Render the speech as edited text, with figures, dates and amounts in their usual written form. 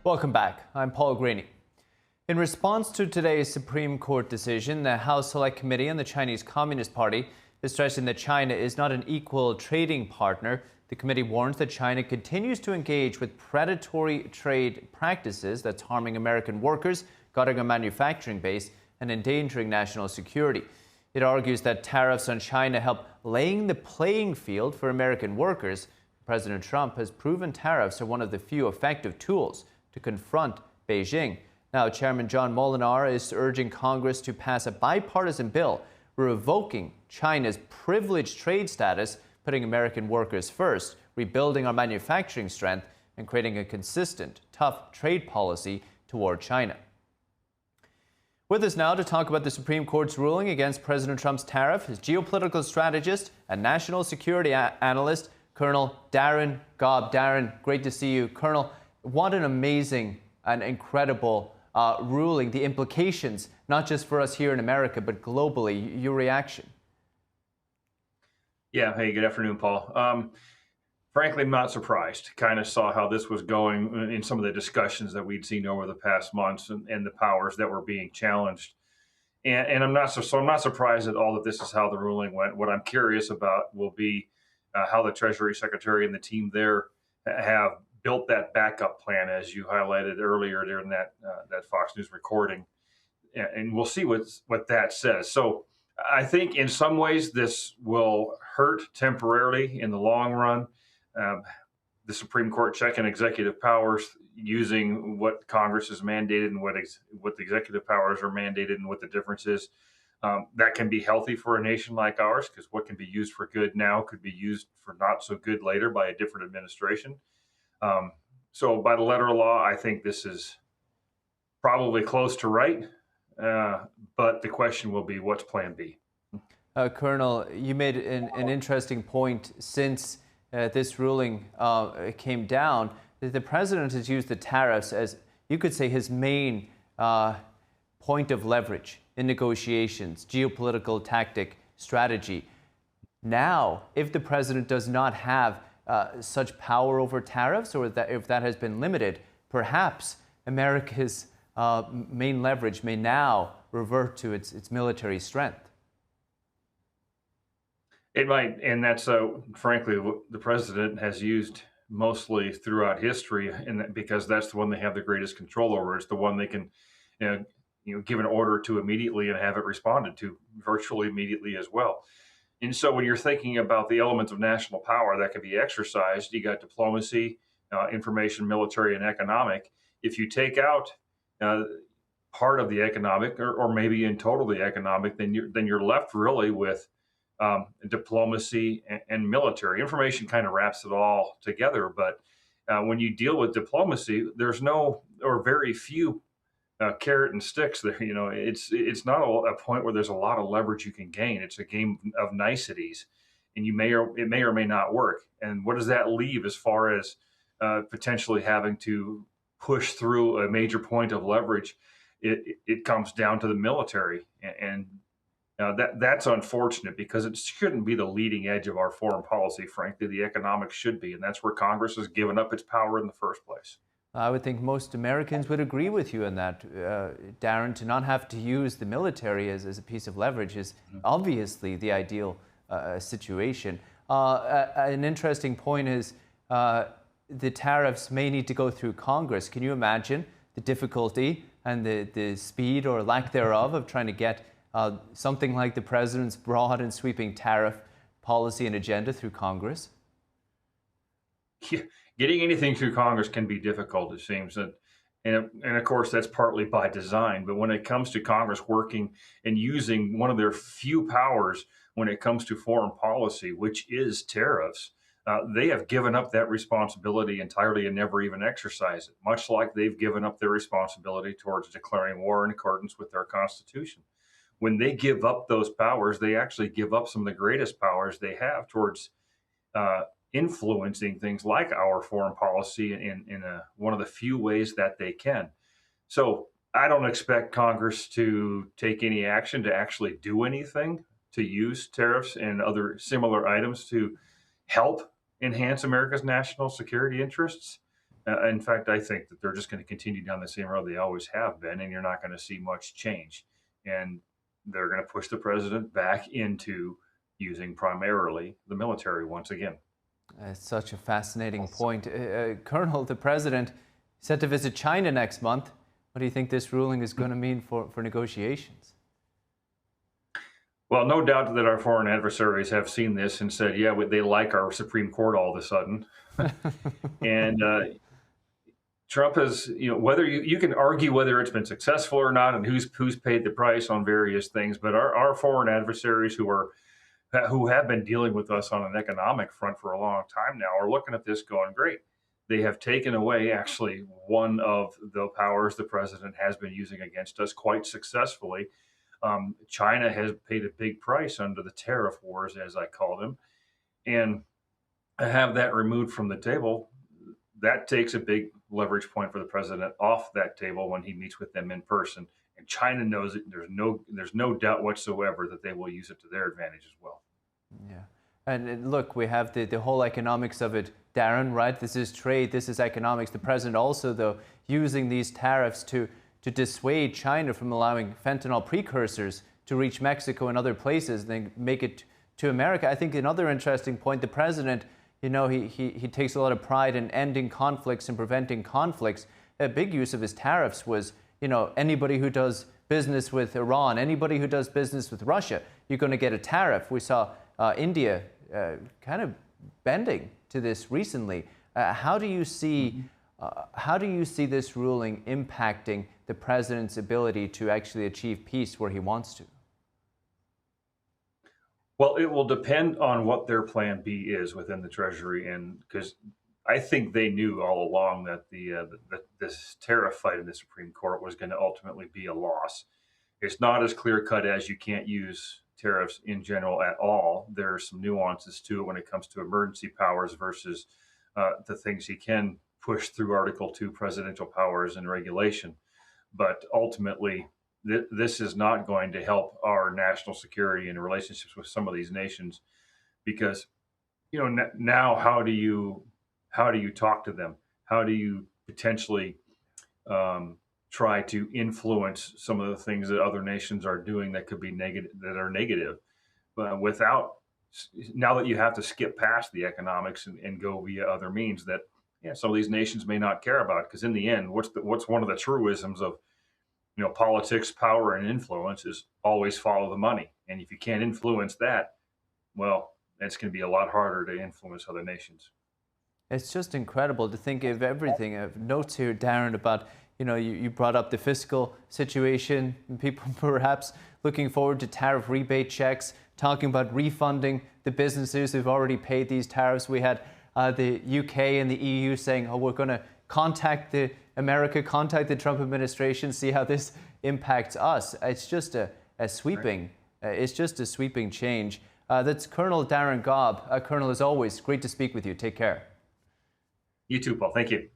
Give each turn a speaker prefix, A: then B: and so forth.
A: Welcome back. I'm Paul Graney. In response to today's Supreme Court decision, the House Select Committee on the Chinese Communist Party is stressing that China is not an equal trading partner. The committee warns that China continues to engage with predatory trade practices that's harming American workers, gutting a manufacturing base, and endangering national security. It argues that tariffs on China help laying the playing field for American workers. President Trump has proven tariffs are one of the few effective tools to confront Beijing. Now, Chairman John Molinar is urging Congress to pass a bipartisan bill revoking China's privileged trade status, putting American workers first, rebuilding our manufacturing strength, and creating a consistent, tough trade policy toward China. With us now to talk about the Supreme Court's ruling against President Trump's tariff is geopolitical strategist and national security analyst, Colonel Darin Gaub. Darin, great to see you. Colonel, what an amazing and incredible ruling. The implications, not just for us here in America, but globally. Your reaction?
B: Yeah. Hey, good afternoon, Paul. Frankly, I'm not surprised. Kind of saw how this was going in some of the discussions that we'd seen over the past months and the powers that were being challenged. And I'm not I'm not surprised at all that this is how the ruling went. What I'm curious about will be how the Treasury Secretary and the team there have built that backup plan, as you highlighted earlier during that Fox News recording, and we'll see what that says. So I think in some ways this will hurt temporarily in the long run. The Supreme Court checking executive powers using what Congress has mandated and what the executive powers are mandated and what the difference is. That can be healthy for a nation like ours, because what can be used for good now could be used for not so good later by a different administration. So by the letter of law, I think this is probably close to right. But the question will be, what's plan B?
A: Colonel, you made an interesting point since this ruling came down. The president has used the tariffs as, you could say, his main point of leverage in negotiations, geopolitical tactic, strategy. Now, if the president does not have such power over tariffs, or if that has been limited, perhaps America's main leverage may now revert to its military strength.
B: It might, and that's frankly what the president has used mostly throughout history, and because that's the one they have the greatest control over. It's the one they can, give an order to immediately and have it responded to virtually immediately as well. And so when you're thinking about the elements of national power that can be exercised, you got diplomacy, information, military, and economic. If you take out part of the economic, or maybe in total the economic, then you're left really with diplomacy and military. Information kind of wraps it all together, but when you deal with diplomacy, there's no or very few carrot and sticks there. It's not a point where there's a lot of leverage you can gain. It's a game of niceties, and it may or may not work. And what does that leave as far as potentially having to push through a major point of leverage? It comes down to the military, and that's unfortunate, because it shouldn't be the leading edge of our foreign policy. Frankly, the economics should be, and that's where Congress has given up its power in the first place.
A: I would think most Americans would agree with you on that, Darin. To not have to use the military as a piece of leverage is obviously the ideal situation. An interesting point is the tariffs may need to go through Congress. Can you imagine the difficulty and the speed or lack thereof of trying to get something like the president's broad and sweeping tariff policy and agenda through Congress?
B: Yeah. Getting anything through Congress can be difficult, it seems. And of course, that's partly by design. But when it comes to Congress working and using one of their few powers when it comes to foreign policy, which is tariffs, they have given up that responsibility entirely and never even exercised it, much like they've given up their responsibility towards declaring war in accordance with their Constitution. When they give up those powers, they actually give up some of the greatest powers they have towards influencing things like our foreign policy in one of the few ways that they can. So I don't expect Congress to take any action to actually do anything to use tariffs and other similar items to help enhance America's national security interests. In fact, I think that they're just going to continue down the same road they always have been, and you're not going to see much change. And they're going to push the president back into using primarily the military once again.
A: It's such a fascinating point. Colonel, the president set to visit China next month. What do you think this ruling is going to mean for negotiations?
B: Well, no doubt that our foreign adversaries have seen this and said, yeah, they like our Supreme Court all of a sudden. And Trump has, whether you can argue whether it's been successful or not and who's paid the price on various things, but our foreign adversaries who have been dealing with us on an economic front for a long time now are looking at this going, great. They have taken away actually one of the powers the president has been using against us quite successfully. China has paid a big price under the tariff wars, as I call them, and have that removed from the table. That takes a big leverage point for the president off that table when he meets with them in person. And China knows it. There's no doubt whatsoever that they will use it to their advantage as well.
A: Yeah. And look, we have the whole economics of it, Darin, right? This is trade, this is economics. The president also, though, using these tariffs to dissuade China from allowing fentanyl precursors to reach Mexico and other places, and then make it to America. I think another interesting point, the president, he takes a lot of pride in ending conflicts and preventing conflicts. A big use of his tariffs was, anybody who does business with Iran, anybody who does business with Russia, you're going to get a tariff. We saw India kind of bending to this recently. How do you see this ruling impacting the president's ability to actually achieve peace where he wants to?
B: Well, it will depend on what their plan B is within the Treasury, and because I think they knew all along that this tariff fight in the Supreme Court was going to ultimately be a loss. It's not as clear cut as you can't use tariffs in general at all. There are some nuances to it when it comes to emergency powers versus the things he can push through Article 2 presidential powers and regulation. But ultimately, this is not going to help our national security and relationships with some of these nations, because now how do you talk to them? How do you potentially try to influence some of the things that other nations are doing that could be negative, but now that you have to skip past the economics and go via other means that some of these nations may not care about, because in the end, what's one of the truisms of politics, power, and influence is always follow the money. And if you can't influence that, well, it's going to be a lot harder to influence other nations.
A: It's just incredible to think of everything. I have notes here, Darin, about, you brought up the fiscal situation, and people perhaps looking forward to tariff rebate checks, talking about refunding the businesses who've already paid these tariffs. We had the UK and the EU saying, we're going to contact the Trump administration, see how this impacts us. It's just a sweeping, it's just a sweeping change. That's Colonel Darin Gaub. Colonel, as always, great to speak with you. Take care.
B: You too, Paul. Thank you.